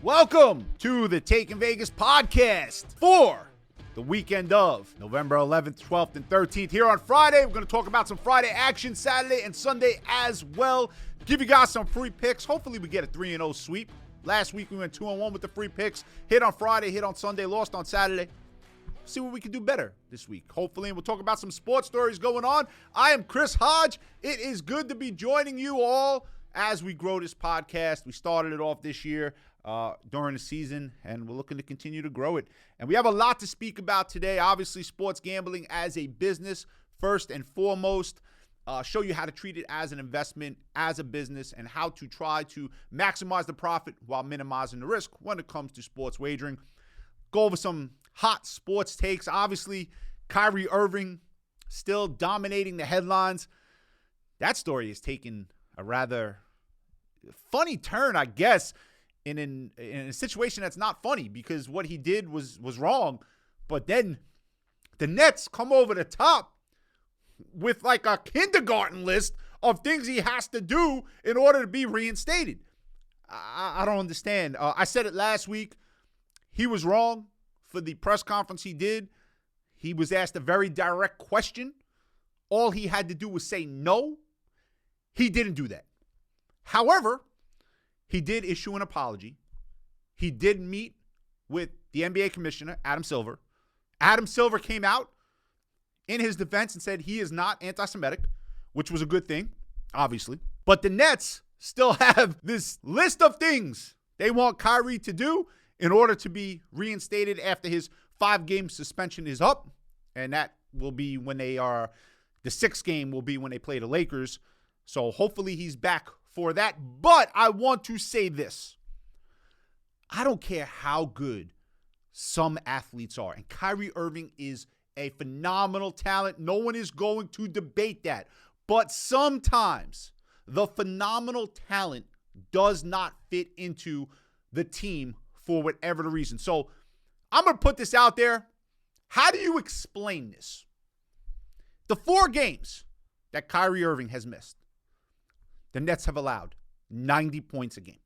Welcome to the Taking Vegas podcast for the weekend of November 11th, 12th, and 13th. Here on Friday, we're going to talk about some Friday action, Saturday and Sunday as well. Give you guys some free picks. Hopefully we get a 3-0 sweep. Last week we went 2-1 with the free picks. Hit on Friday, hit on Sunday, lost on Saturday. See what we can do better this week. Hopefully, and we'll talk about some sports stories going on. I am Chris Hodge. It is good to be joining you all as we grow this podcast. We started it off this year during the season, and we're looking to continue to grow it. And we have a lot to speak about today. Obviously, sports gambling as a business, first and foremost. Show you how to treat it as an investment, as a business, and how to try to maximize the profit while minimizing the risk when it comes to sports wagering. Go over some hot sports takes. Obviously, Kyrie Irving still dominating the headlines. That story has taken a rather funny turn, I guess, in a situation that's not funny because what he did was wrong. But then the Nets come over the top with like a kindergarten list of things he has to do in order to be reinstated. I don't understand. I said it last week. He was wrong for the press conference he did. He was asked a very direct question. All he had to do was say no. He didn't do that. However, he did issue an apology. He did meet with the NBA commissioner, Adam Silver. Adam Silver came out in his defense and said he is not anti-Semitic, which was a good thing, obviously. But the Nets still have this list of things they want Kyrie to do in order to be reinstated after his 5-game suspension is up. And that will be when the 6th game will be when they play the Lakers. So hopefully he's back for that. But I want to say this. I don't care how good some athletes are. And Kyrie Irving is a phenomenal talent. No one is going to debate that. But sometimes the phenomenal talent does not fit into the team for whatever the reason. So I'm going to put this out there. How do you explain this? The 4 games that Kyrie Irving has missed, the Nets have allowed 90 points a game.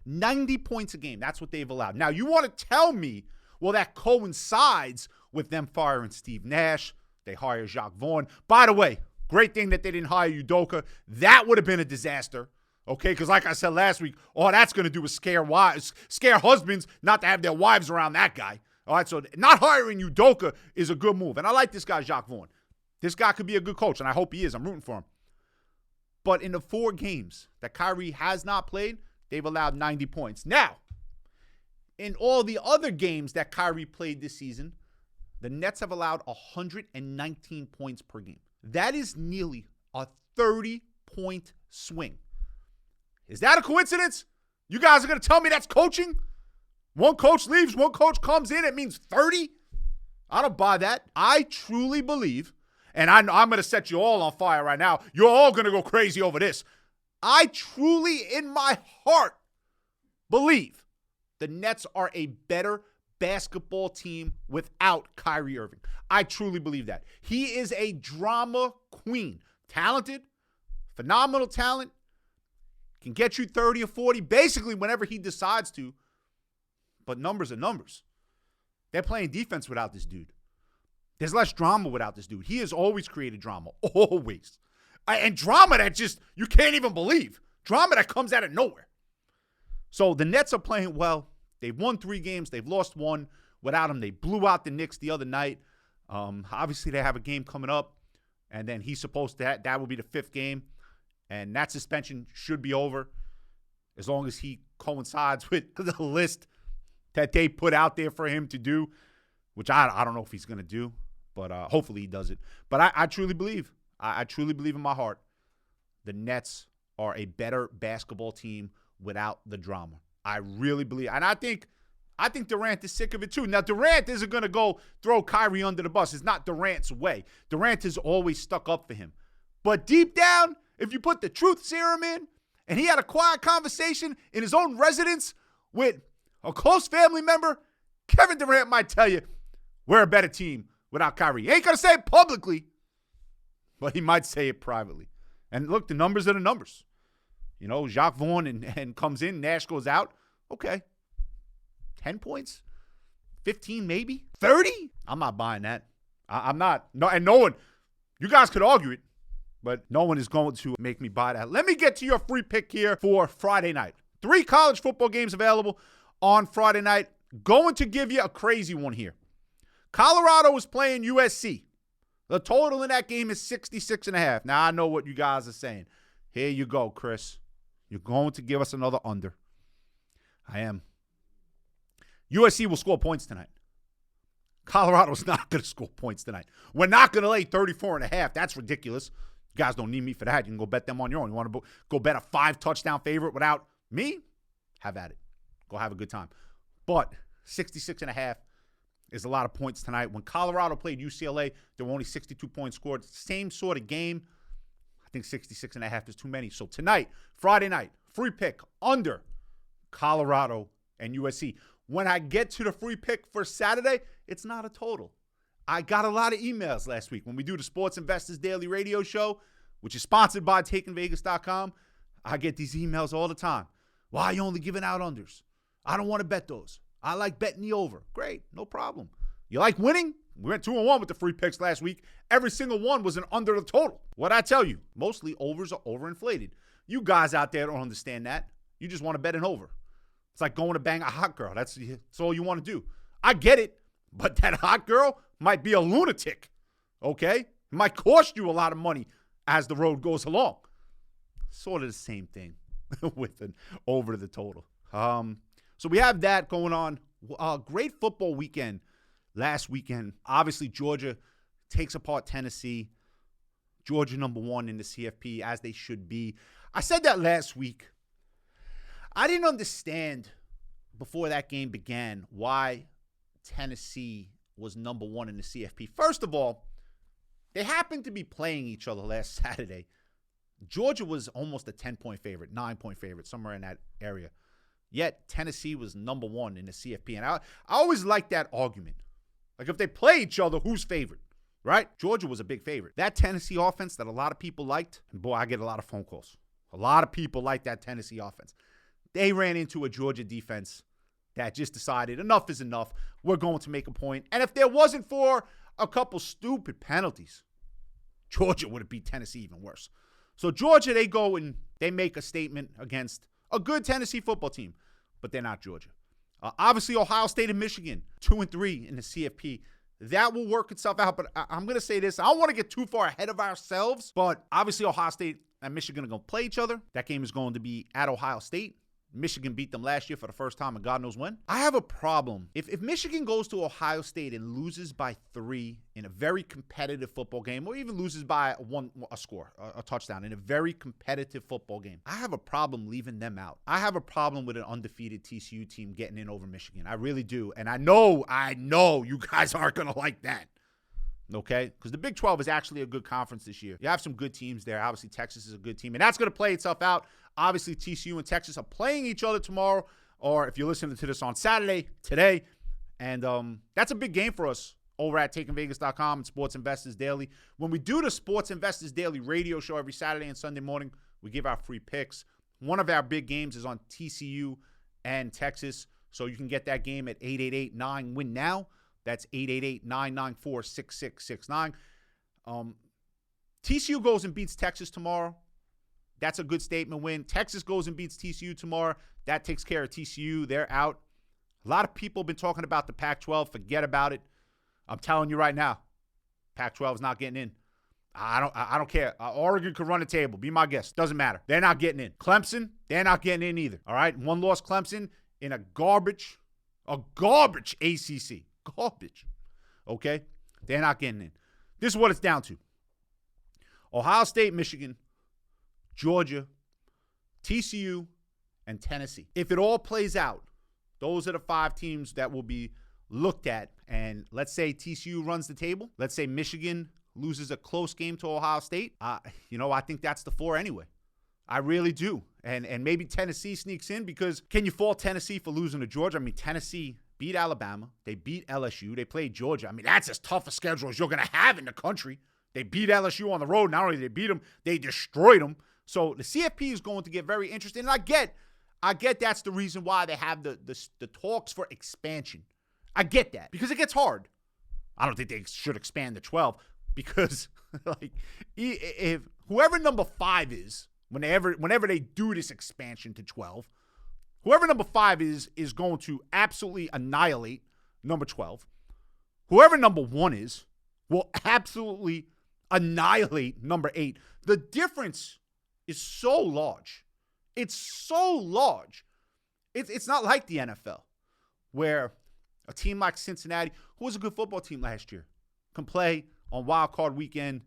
90 points a game. That's what they've allowed. Now, you want to tell me, well, that coincides with them firing Steve Nash. They hire Jacques Vaughn. By the way, great thing that they didn't hire Udoka. That would have been a disaster. Okay, because like I said last week, all that's going to do is scare husbands not to have their wives around that guy. All right, so not hiring Udoka is a good move. And I like this guy, Jacques Vaughn. This guy could be a good coach, and I hope he is. I'm rooting for him. But in the 4 games that Kyrie has not played, they've allowed 90 points. Now, in all the other games that Kyrie played this season, the Nets have allowed 119 points per game. That is nearly a 30-point swing. Is that a coincidence? You guys are going to tell me that's coaching? One coach leaves, one coach comes in, it means 30? I don't buy that. I truly believe, and I'm going to set you all on fire right now. You're all going to go crazy over this. I truly, in my heart, believe the Nets are a better basketball team without Kyrie Irving. I truly believe that. He is a drama queen. Talented, phenomenal talent. Can get you 30 or 40 basically whenever he decides to. But numbers are numbers. They're playing defense without this dude. There's less drama without this dude. He has always created drama. Always. And drama that just, you can't even believe. Drama that comes out of nowhere. So the Nets are playing well. They've won 3 games. They've lost 1 without him. They blew out the Knicks the other night. Obviously, they have a game coming up. And then he's supposed to, that will be the 5th game. And that suspension should be over as long as he coincides with the list that they put out there for him to do, which I don't know if he's going to do, but hopefully he does it. But I truly believe, I truly believe in my heart, the Nets are a better basketball team without the drama. I really believe. And I think Durant is sick of it too. Now, Durant isn't going to go throw Kyrie under the bus. It's not Durant's way. Durant has always stuck up for him. But deep down, if you put the truth serum in, and he had a quiet conversation in his own residence with a close family member, Kevin Durant might tell you, we're a better team without Kyrie. He ain't going to say it publicly, but he might say it privately. And look, the numbers are the numbers. You know, Jacques Vaughn and comes in, Nash goes out. Okay, 10 points? 15 maybe? 30? I'm not buying that. I'm not. No, and no one, you guys could argue it, but no one is going to make me buy that. Let me get to your free pick here for Friday night. 3 college football games available on Friday night. Going to give you a crazy one here. Colorado is playing USC. The total in that game is 66.5. Now, I know what you guys are saying. Here you go, Chris. You're going to give us another under. I am. USC will score points tonight. Colorado's not going to score points tonight. We're not going to lay 34.5. That's ridiculous. You guys don't need me for that. You can go bet them on your own. You want to go bet a 5-touchdown favorite without me? Have at it. Go have a good time. But 66.5 is a lot of points tonight. When Colorado played UCLA, there were only 62 points scored. Same sort of game. I think 66.5 is too many. So tonight, Friday night, free pick under Colorado and USC. When I get to the free pick for Saturday, it's not a total. I got a lot of emails last week when we do the Sports Investors Daily Radio Show, which is sponsored by TakingVegas.com. I get these emails all the time. Why are you only giving out unders? I don't want to bet those. I like betting the over. Great, no problem. You like winning? We went 2-1 with the free picks last week. Every single one was an under the total. What'd I tell you? Mostly overs are overinflated. You guys out there don't understand that. You just want to bet an over. It's like going to bang a hot girl. That's all you want to do. I get it, but that hot girl might be a lunatic, okay? It might cost you a lot of money as the road goes along. Sort of the same thing with an over the total. So we have that going on. Great football weekend last weekend. Obviously, Georgia takes apart Tennessee. Georgia #1 in the CFP, as they should be. I said that last week. I didn't understand before that game began why Tennessee was #1 in the CFP. First of all, they happened to be playing each other last Saturday. Georgia was almost a 10-point favorite, 9-point favorite, somewhere in that area. Yet Tennessee was #1 in the CFP. And I always liked that argument. Like if they play each other, who's favored, right? Georgia was a big favorite. That Tennessee offense that a lot of people liked, and boy, I get a lot of phone calls. A lot of people like that Tennessee offense. They ran into a Georgia defense that just decided enough is enough. We're going to make a point. And if there wasn't for a couple stupid penalties, Georgia would have beat Tennessee even worse. So Georgia, they go and they make a statement against a good Tennessee football team, but they're not Georgia. Obviously, Ohio State and Michigan, 2-3 in the CFP. That will work itself out, but I'm going to say this. I don't want to get too far ahead of ourselves, but obviously Ohio State and Michigan are going to play each other. That game is going to be at Ohio State. Michigan beat them last year for the first time and God knows when. I have a problem. If Michigan goes to Ohio State and loses by 3 in a very competitive football game, or even loses by a touchdown in a very competitive football game, I have a problem leaving them out. I have a problem with an undefeated TCU team getting in over Michigan. I really do. And I know you guys aren't going to like that. Okay? Because the Big 12 is actually a good conference this year. You have some good teams there. Obviously, Texas is a good team. And that's going to play itself out. Obviously, TCU and Texas are playing each other tomorrow. Or if you're listening to this on Saturday, today. And that's a big game for us over at TakingVegas.com and Sports Investors Daily. When we do the Sports Investors Daily radio show every Saturday and Sunday morning, we give out free picks. One of our big games is on TCU and Texas. So you can get that game at 888-9-WIN-NOW. That's 888-994-6669. TCU goes and beats Texas tomorrow. That's a good statement win. Texas goes and beats TCU tomorrow. That takes care of TCU. They're out. A lot of people have been talking about the Pac-12. Forget about it. I'm telling you right now, Pac-12 is not getting in. I don't care. Oregon could run the table. Be my guest. Doesn't matter. They're not getting in. Clemson, they're not getting in either. All right? One loss Clemson in a garbage ACC. Garbage. Okay? They're not getting in. This is what it's down to. Ohio State, Michigan, Georgia, TCU, and Tennessee. If it all plays out, those are the 5 teams that will be looked at. And let's say TCU runs the table. Let's say Michigan loses a close game to Ohio State. I think that's the 4 anyway. I really do. And maybe Tennessee sneaks in because can you fault Tennessee for losing to Georgia? I mean, Tennessee beat Alabama. They beat LSU. They played Georgia. I mean, that's as tough a schedule as you're going to have in the country. They beat LSU on the road. Not only did they beat them, they destroyed them. So the CFP is going to get very interesting. And I get that's the reason why they have the talks for expansion. I get that because it gets hard. I don't think they should expand to 12 because like if whoever number 5 is, whenever they do this expansion to 12, whoever number 5 is going to absolutely annihilate number 12. Whoever number 1 is will absolutely annihilate number 8. The difference is so large. It's so large. It's not like the NFL where a team like Cincinnati, who was a good football team last year, can play on wild card weekend.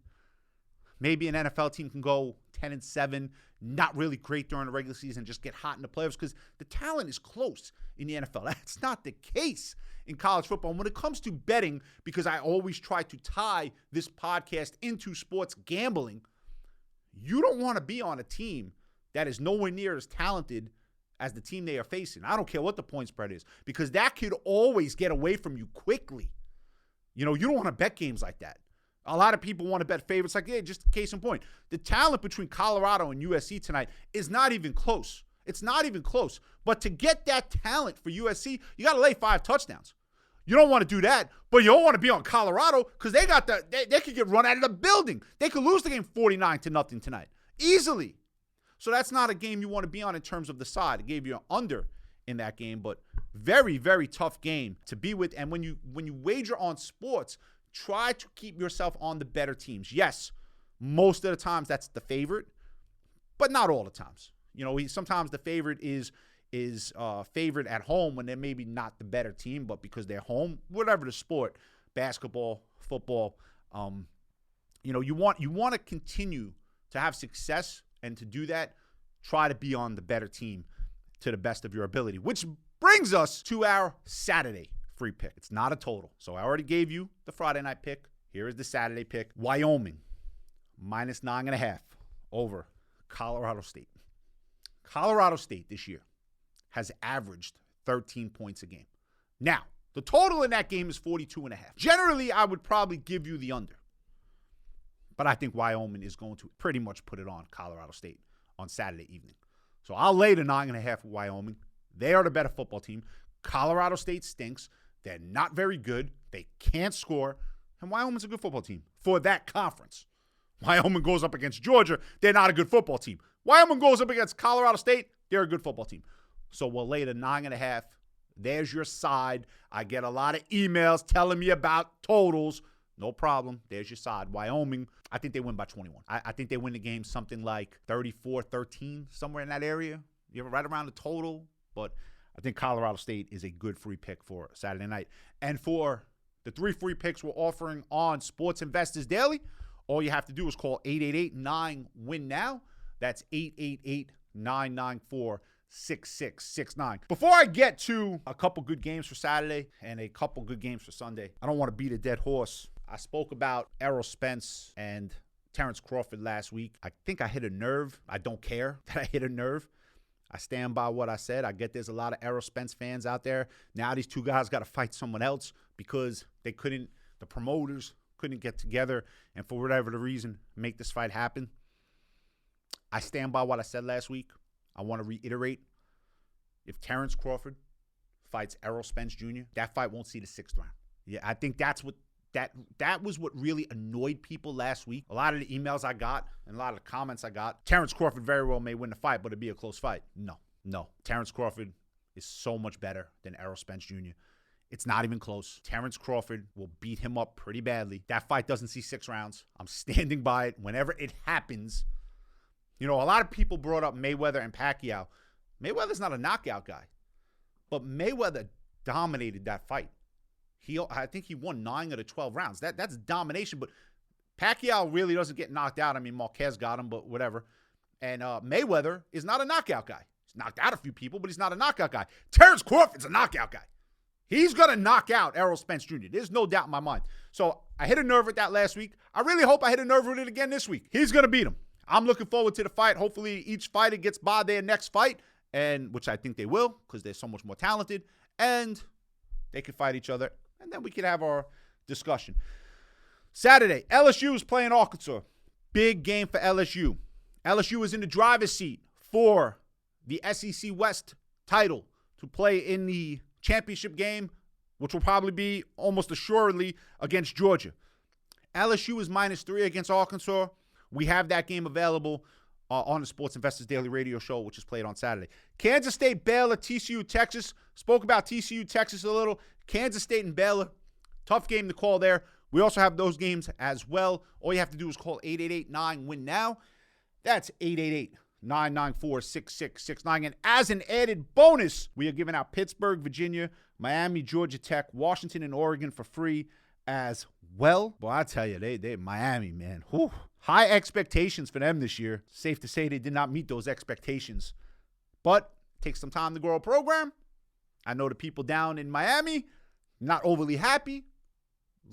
Maybe an NFL team can go 10-7, not really great during the regular season, just get hot in the playoffs because the talent is close in the NFL. That's not the case in college football. And when it comes to betting, because I always try to tie this podcast into sports gambling, you don't want to be on a team that is nowhere near as talented as the team they are facing. I don't care what the point spread is because that could always get away from you quickly. You don't want to bet games like that. A lot of people want to bet favorites like, yeah, just case in point. The talent between Colorado and USC tonight is not even close. It's not even close. But to get that talent for USC, you got to lay 5 touchdowns. You don't want to do that, but you don't want to be on Colorado because they could get run out of the building. They could lose the game 49-0 tonight. Easily. So that's not a game you want to be on in terms of the side. It gave you an under in that game, but very, very tough game to be with. And when you wager on sports, try to keep yourself on the better teams. Yes, most of the times that's the favorite, but not all the times. Sometimes the favorite is favored at home when they're maybe not the better team, but because they're home, whatever the sport, basketball, football, you want to continue to have success. And to do that, try to be on the better team to the best of your ability, which brings us to our Saturday free pick. It's not a total. So I already gave you the Friday night pick. Here is the Saturday pick. Wyoming, -9.5 over Colorado State. Colorado State this year has averaged 13 points a game. Now, the total in that game is 42.5. Generally, I would probably give you the under. But I think Wyoming is going to pretty much put it on Colorado State on Saturday evening. So I'll lay the 9.5 with Wyoming. They are the better football team. Colorado State stinks. They're not very good. They can't score. And Wyoming's a good football team for that conference. Wyoming goes up against Georgia. They're not a good football team. Wyoming goes up against Colorado State. They're a good football team. So we'll lay the 9.5. There's your side. I get a lot of emails telling me about totals. No problem. There's your side. Wyoming, I think they win by 21. I think they win the game something like 34-13, somewhere in that area. You're right around the total. But I think Colorado State is a good free pick for Saturday night. And for the 3 free picks we're offering on Sports Investors Daily, all you have to do is call 888-9-WIN-NOW. That's 888-994-6669. Before I get to a couple good games for Saturday and a couple good games for Sunday, I don't want to beat a dead horse. I spoke about Errol Spence and Terrence Crawford last week. I think I hit a nerve. I don't care that I hit a nerve. I stand by what I said. I get there's a lot of Errol Spence fans out there. Now these two guys got to fight someone else because the promoters couldn't get together and for whatever the reason, make this fight happen. I stand by what I said last week. I want to reiterate. If Terrence Crawford fights Errol Spence Jr., that fight won't see the 6th round. Yeah, I think that was what really annoyed people last week. A lot of the emails I got and a lot of the comments I got, Terrence Crawford very well may win the fight, but it'd be a close fight. No. Terrence Crawford is so much better than Errol Spence Jr. It's not even close. Terrence Crawford will beat him up pretty badly. That fight doesn't see 6 rounds. I'm standing by it. Whenever it happens, a lot of people brought up Mayweather and Pacquiao. Mayweather's not a knockout guy, but Mayweather dominated that fight. I think he won 9 of the 12 rounds. That's domination, but Pacquiao really doesn't get knocked out. I mean, Marquez got him, but whatever. And Mayweather is not a knockout guy. He's knocked out a few people, but he's not a knockout guy. Terrence Crawford's a knockout guy. He's going to knock out Errol Spence Jr. There's no doubt in my mind. So I hit a nerve with that last week. I really hope I hit a nerve with it again this week. He's going to beat him. I'm looking forward to the fight. Hopefully each fighter gets by their next fight, and which I think they will because they're so much more talented, and they can fight each other, and then we can have our discussion. Saturday, LSU is playing Arkansas. Big game for LSU. LSU is in the driver's seat for the SEC West title to play in the championship game, which will probably be almost assuredly against Georgia. LSU is -3 against Arkansas. We have that game available on the Sports Investors Daily Radio Show, which is played on Saturday. Kansas State, Baylor, TCU, Texas. Spoke about TCU, Texas a little. Kansas State and Baylor, tough game to call there. We also have those games as well. All you have to do is call 888-9-WIN-NOW. That's 888-994-6669. And as an added bonus, we are giving out Pittsburgh, Virginia, Miami, Georgia Tech, Washington, and Oregon for free as well. Well, I tell you, they Miami, man. Whew. High expectations for them this year. Safe to say they did not meet those expectations. But it takes some time to grow a program. I know the people down in Miami, not overly happy.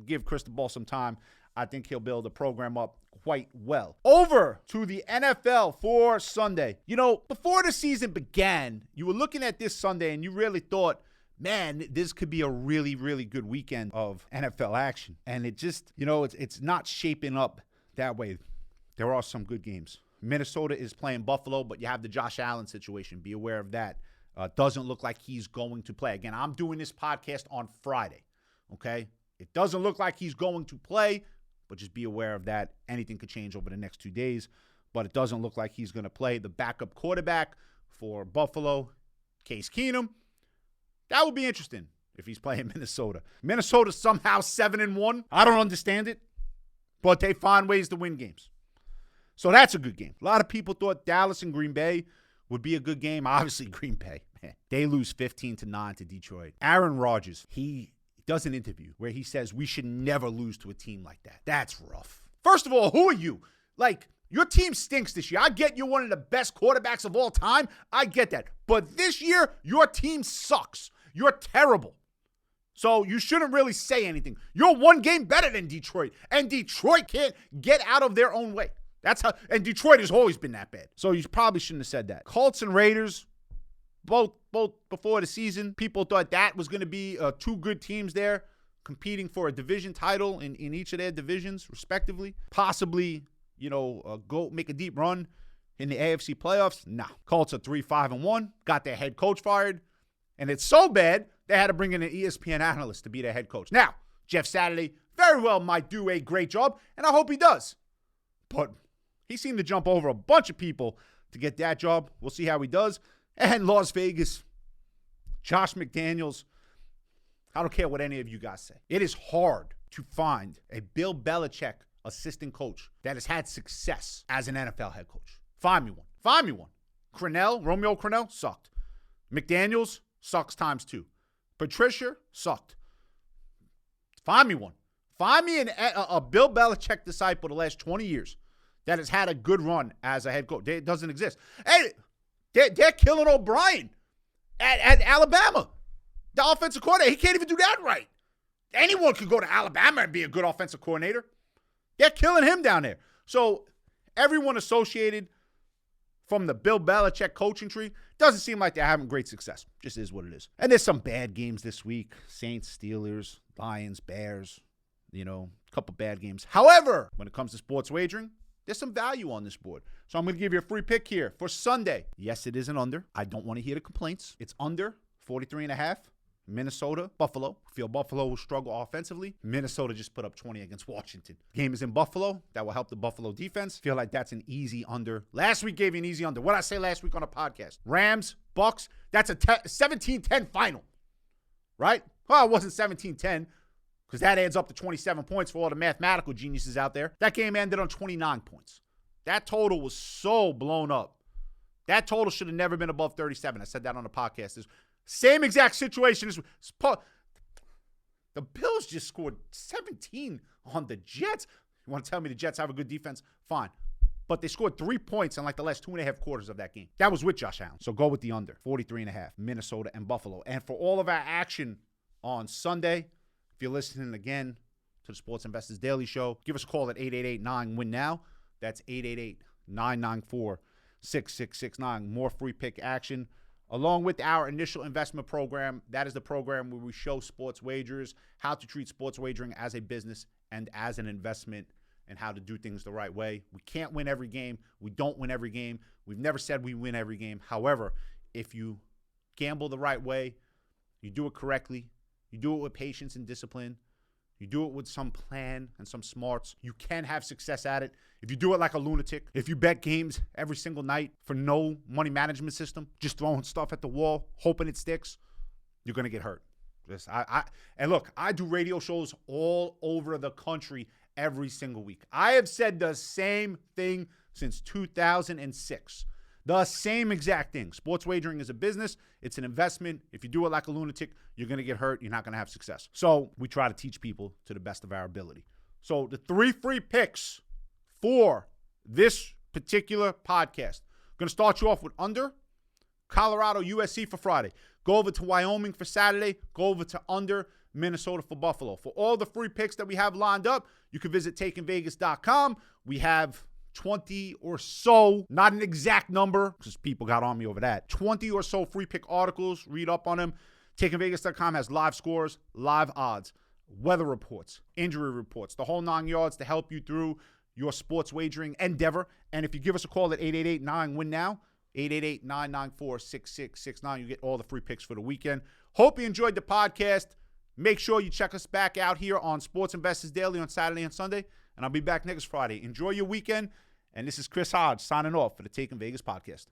Give Cristobal some time. I think he'll build the program up quite well. Over to the NFL for Sunday. You know, before the season began, you were looking at this Sunday and you really thought, man, this could be a really, really good weekend of NFL action. And it just, you know, it's not shaping up that way. There are some good games. Minnesota is playing Buffalo, but you have the Josh Allen situation. Be aware of that. Doesn't look like he's going to play. Again, I'm doing this podcast on Friday, okay? It doesn't look like he's going to play, but just be aware of that. Anything could change over the next 2 days, but it doesn't look like he's going to play. The backup quarterback for Buffalo, Case Keenum, that would be interesting if he's playing Minnesota. Minnesota somehow 7-1. I don't understand it, but they find ways to win games. So that's a good game. A lot of people thought Dallas and Green Bay would be a good game. Obviously, Green Bay, man, they lose 15-9 to Detroit. Aaron Rodgers, he does an interview where he says we should never lose to a team like that. That's rough. First of all, who are you? Like, your team stinks this year. I get you're one of the best quarterbacks of all time. I get that. But this year, your team sucks. You're terrible. So you shouldn't really say anything. You're one game better than Detroit, and Detroit can't get out of their own way. That's how, and Detroit has always been that bad. So you probably shouldn't have said that. Colts and Raiders, both before the season, people thought that was going to be two good teams there competing for a division title in each of their divisions, respectively. Possibly, go make a deep run in the AFC playoffs. Nah. Colts are 3-5-1, got their head coach fired, and it's so bad they had to bring in an ESPN analyst to be their head coach. Now, Jeff Saturday very well might do a great job, and I hope he does. But he seemed to jump over a bunch of people to get that job. We'll see how he does. And Las Vegas, Josh McDaniels, I don't care what any of you guys say. It is hard to find a Bill Belichick assistant coach that has had success as an NFL head coach. Find me one. Find me one. Romeo Crennel, sucked. McDaniels, sucks ×2. Patricia, sucked. Find me one. Find me a Bill Belichick disciple the last 20 years that has had a good run as a head coach. It doesn't exist. Hey, they're killing O'Brien at Alabama. The offensive coordinator, he can't even do that right. Anyone could go to Alabama and be a good offensive coordinator. They're killing him down there. So everyone associated from the Bill Belichick coaching tree doesn't seem like they're having great success. Just is what it is. And there's some bad games this week. Saints, Steelers, Lions, Bears, a couple bad games. However, when it comes to sports wagering, there's some value on this board. So I'm going to give you a free pick here for Sunday. Yes, it is an under. I don't want to hear the complaints. It's under 43.5. Minnesota, Buffalo. Feel Buffalo will struggle offensively. Minnesota just put up 20 against Washington. Game is in Buffalo. That will help the Buffalo defense. Feel like that's an easy under. Last week gave you an easy under. What did I say last week on a podcast? Rams, Bucks. That's a 17-10 final. Right? Well, it wasn't 17-10 because that adds up to 27 points for all the mathematical geniuses out there. That game ended on 29 points. That total was so blown up. That total should have never been above 37. I said that on the podcast. Same exact situation. The Bills just scored 17 on the Jets. You want to tell me the Jets have a good defense? Fine. But they scored 3 points in like the last 2.5 quarters of that game. That was with Josh Allen. So go with the under. 43.5. Minnesota and Buffalo. And for all of our action on Sunday, if you're listening again to the Sports Investors Daily Show, give us a call at 888-9-WIN-NOW. That's 888-994-6669. More free pick action. Along with our initial investment program, that is the program where we show sports wagers how to treat sports wagering as a business and as an investment and how to do things the right way. We can't win every game. We don't win every game. We've never said we win every game. However, if you gamble the right way, you do it correctly, you do it with patience and discipline, you do it with some plan and some smarts, you can have success at it. If you do it like a lunatic, if you bet games every single night for no money management system, just throwing stuff at the wall, hoping it sticks, you're going to get hurt. And look, I do radio shows all over the country every single week. I have said the same thing since 2006. The same exact thing. Sports wagering is a business. It's an investment. If you do it like a lunatic, you're going to get hurt. You're not going to have success. So we try to teach people to the best of our ability. So the 3 free picks for this particular podcast. I'm going to start you off with under Colorado USC for Friday. Go over to Wyoming for Saturday. Go over to under Minnesota for Buffalo. For all the free picks that we have lined up, you can visit takingvegas.com. We have 20 or so, not an exact number because people got on me over that, 20 or so free pick articles. Read up on them. Takingvegas.com has live scores, live odds, weather reports, injury reports, the whole 9 yards to help you through your sports wagering endeavor. And if you give us a call at 888-9-WIN-NOW, 888-994-6669, you get all the free picks for the weekend. Hope you enjoyed the podcast. Make sure you check us back out here on Sports Investors Daily on Saturday and Sunday. And I'll be back next Friday. Enjoy your weekend. And this is Chris Hodge signing off for the Taking Vegas podcast.